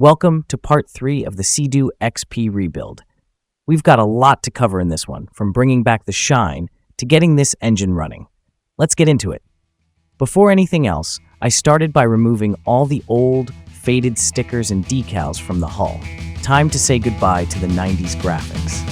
Welcome to part 3 of the SeaDoo XP rebuild. We've got a lot to cover in this one, from bringing back the shine to getting this engine running. Let's get into it. Before anything else, I started by removing all the old, faded stickers and decals from the hull. Time to say goodbye to the 90s graphics.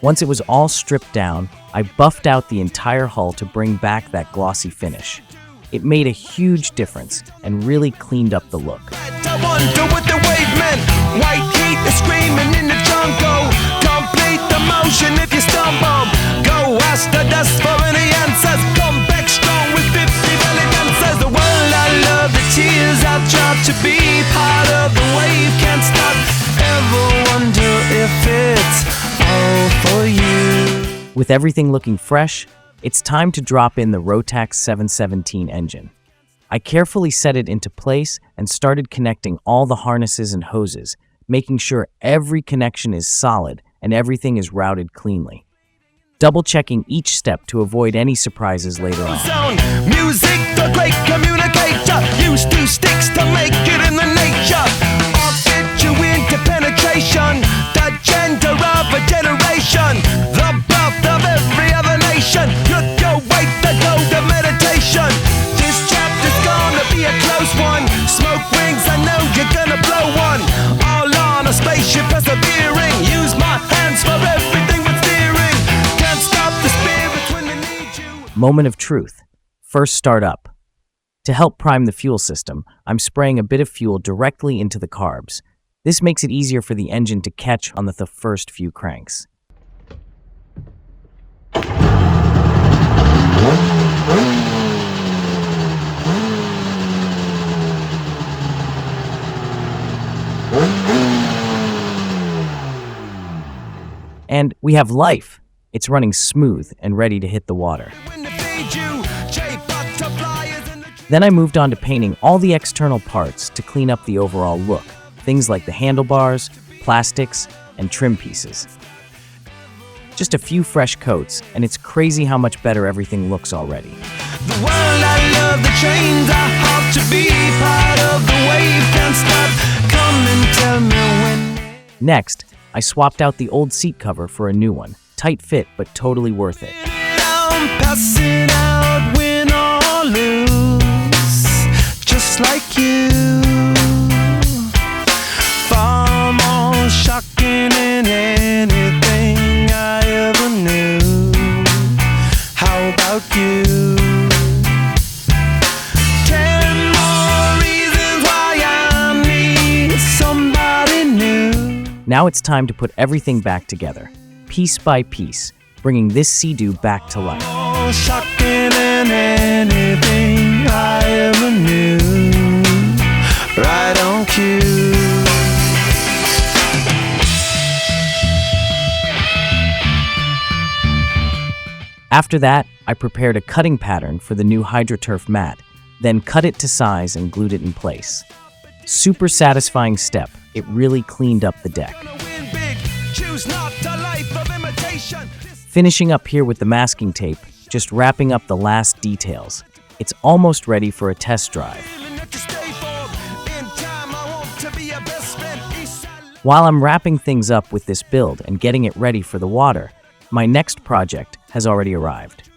Once it was all stripped down, I buffed out the entire hull to bring back that glossy finish. It made a huge difference and really cleaned up the look. With everything looking fresh, it's time to drop in the Rotax 717 engine. I carefully set it into place and started connecting all the harnesses and hoses, making sure every connection is solid and everything is routed cleanly. Double-checking each step to avoid any surprises later on. Music, the great communicator, used two sticks to make it in the nature. I'll get you into penetration, the gender of a generation, the birth of every other nation. Look your way to go to meditation. This chapter's gonna be a close one. Smoke rings, I know you're gonna blow one. All on a spaceship persevering. Use my hands for everything but steering. Can't stop the spirits when they need you. Moment of truth. First start up. To help prime the fuel system, I'm spraying a bit of fuel directly into the carbs. This makes it easier for the engine to catch on the first few cranks. And we have life. It's running smooth and ready to hit the water. Then I moved on to painting all the external parts to clean up the overall look. Things like the handlebars, plastics, and trim pieces. Just a few fresh coats, and it's crazy how much better everything looks already. The world I love, the chains are hard to be part of the wave. Can't stop, come and tell me when. Next, I swapped out the old seat cover for a new one. Tight fit, but totally worth it. I'm passing out, win or lose, just like you. Far more shocking than anything I ever knew. How about you? 10 more reasons why I need somebody new. Now it's time to put everything back together, piece by piece, bringing this SeaDoo back to life. More shocking than anything I ever knew. Right on cue. After that, I prepared a cutting pattern for the new HydroTurf mat, then cut it to size and glued it in place. Super satisfying step. It really cleaned up the deck. Finishing up here with the masking tape, just wrapping up the last details. It's almost ready for a test drive. While I'm wrapping things up with this build and getting it ready for the water, my next project has already arrived.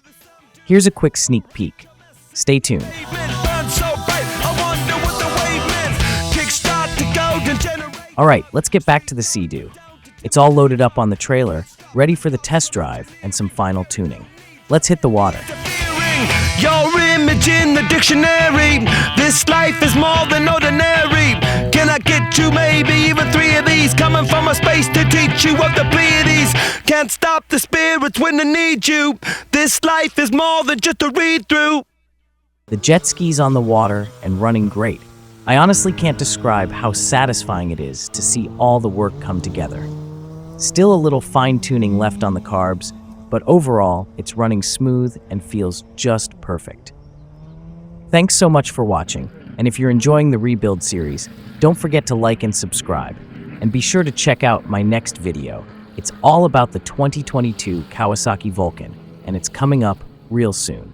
Here's a quick sneak peek. Stay tuned. Alright, let's get back to the SeaDoo. It's all loaded up on the trailer, ready for the test drive and some final tuning. Let's hit the water. Your image in the dictionary. This life is more than ordinary. Can I get you maybe even 3 of these? Coming from a space to teach you of the Pleiades. can't stop the spirits when they need you. This life is more than just a read-through. The jet ski's on the water and running great. I honestly can't describe how satisfying it is to see all the work come together. Still a little fine-tuning left on the carbs, but overall, it's running smooth and feels just perfect. Thanks so much for watching, and if you're enjoying the rebuild series, don't forget to like and subscribe, and be sure to check out my next video. It's all about the 2022 Kawasaki Vulcan, and it's coming up real soon.